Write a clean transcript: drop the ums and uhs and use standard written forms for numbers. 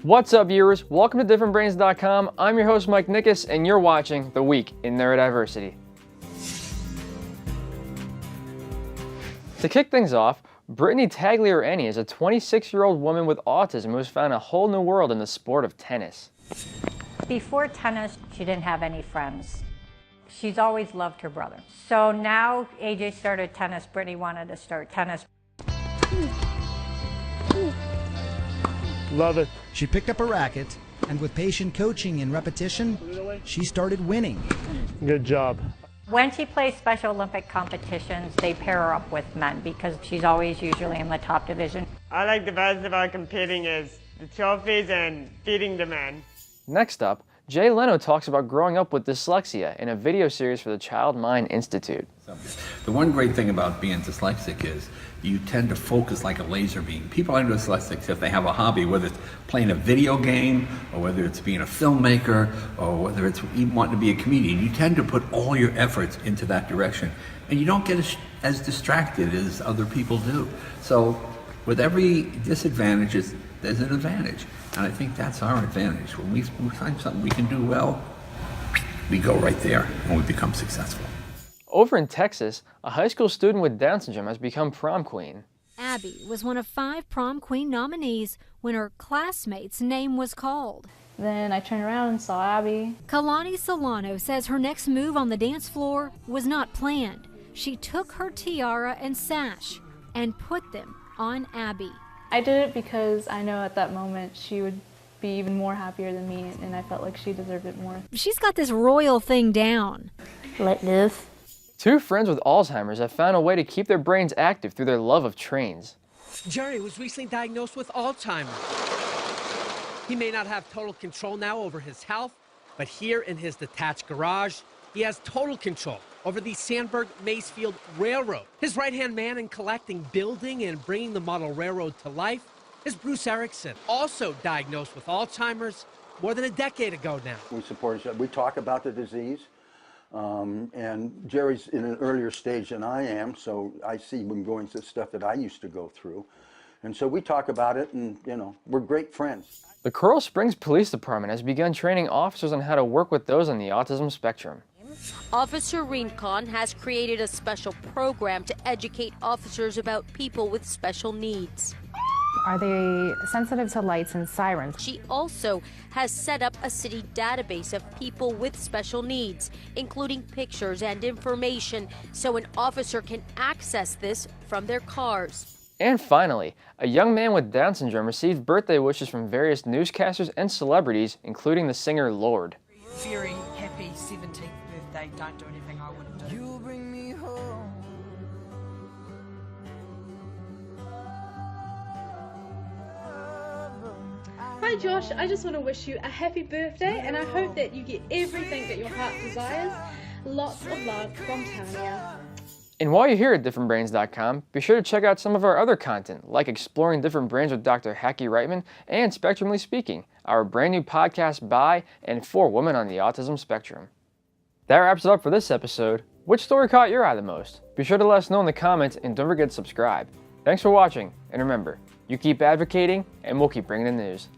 What's up, viewers? Welcome to differentbrains.com. I'm your host, Mike Nickas, and you're watching The Week in Neurodiversity. To kick things off, Brittany Tagliareni is a 26-year-old woman with autism who has found a whole new world in the sport of tennis. Before tennis, she didn't have any friends. She's always loved her brother. So now AJ started tennis, Brittany wanted to start tennis. Love it. She picked up a racket, and with patient coaching and repetition, she started winning. Good job. When she plays Special Olympic competitions, they pair her up with men because she's always usually in the top division. I like the best about competing is the trophies and beating the men. Next up, Leno talks about growing up with dyslexia in a video series for the Child Mind Institute. The one great thing about being dyslexic is you tend to focus like a laser beam. People are dyslexic if they have a hobby, whether it's playing a video game, or whether it's being a filmmaker, or whether it's even wanting to be a comedian. You tend to put all your efforts into that direction, and you don't get as distracted as other people do. So with every disadvantage, there's an advantage. And I think that's our advantage. When we find something we can do well, we go right there and we become successful. Over in Texas, a high school student with Down syndrome has become prom queen. Abby was one of 5 prom queen nominees when her classmate's name was called. Then I turned around and saw Abby. Kalani Solano says her next move on the dance floor was not planned. She took her tiara and sash and put them on Abby. I did it because I know at that moment she would be even more happier than me, and I felt like she deserved it more. She's got this royal thing down. Like this. 2 friends with Alzheimer's have found a way to keep their brains active through their love of trains. Jerry was recently diagnosed with Alzheimer. He may not have total control now over his health, but here in his detached garage, he has total control over the Sandburg-Macefield Railroad. His right-hand man in collecting, building, and bringing the model railroad to life is Bruce Erickson, also diagnosed with Alzheimer's more than a decade ago now. We support each other. We talk about the disease. And Jerry's in an earlier stage than I am, so I see him going through stuff that I used to go through. And so we talk about it, and, we're great friends. The Coral Springs Police Department has begun training officers on how to work with those on the autism spectrum. Officer Rincon has created a special program to educate officers about people with special needs. Are they sensitive to lights and sirens? She also has set up a city database of people with special needs, including pictures and information, so an officer can access this from their cars. And finally, a young man with Down syndrome received birthday wishes from various newscasters and celebrities, including the singer Lorde. Very happy 17th birthday, don't do anything I wouldn't do. You bring me home. Hi Josh, I just want to wish you a happy birthday and I hope that you get everything that your heart desires. Lots of love from Tanya. And while you're here at differentbrains.com, be sure to check out some of our other content, like Exploring Different Brains with Dr. Hacky Reitman and Spectrumly Speaking, our brand new podcast by and for women on the autism spectrum. That wraps it up for this episode. Which story caught your eye the most? Be sure to let us know in the comments and don't forget to subscribe. Thanks for watching, and remember, you keep advocating and we'll keep bringing the news.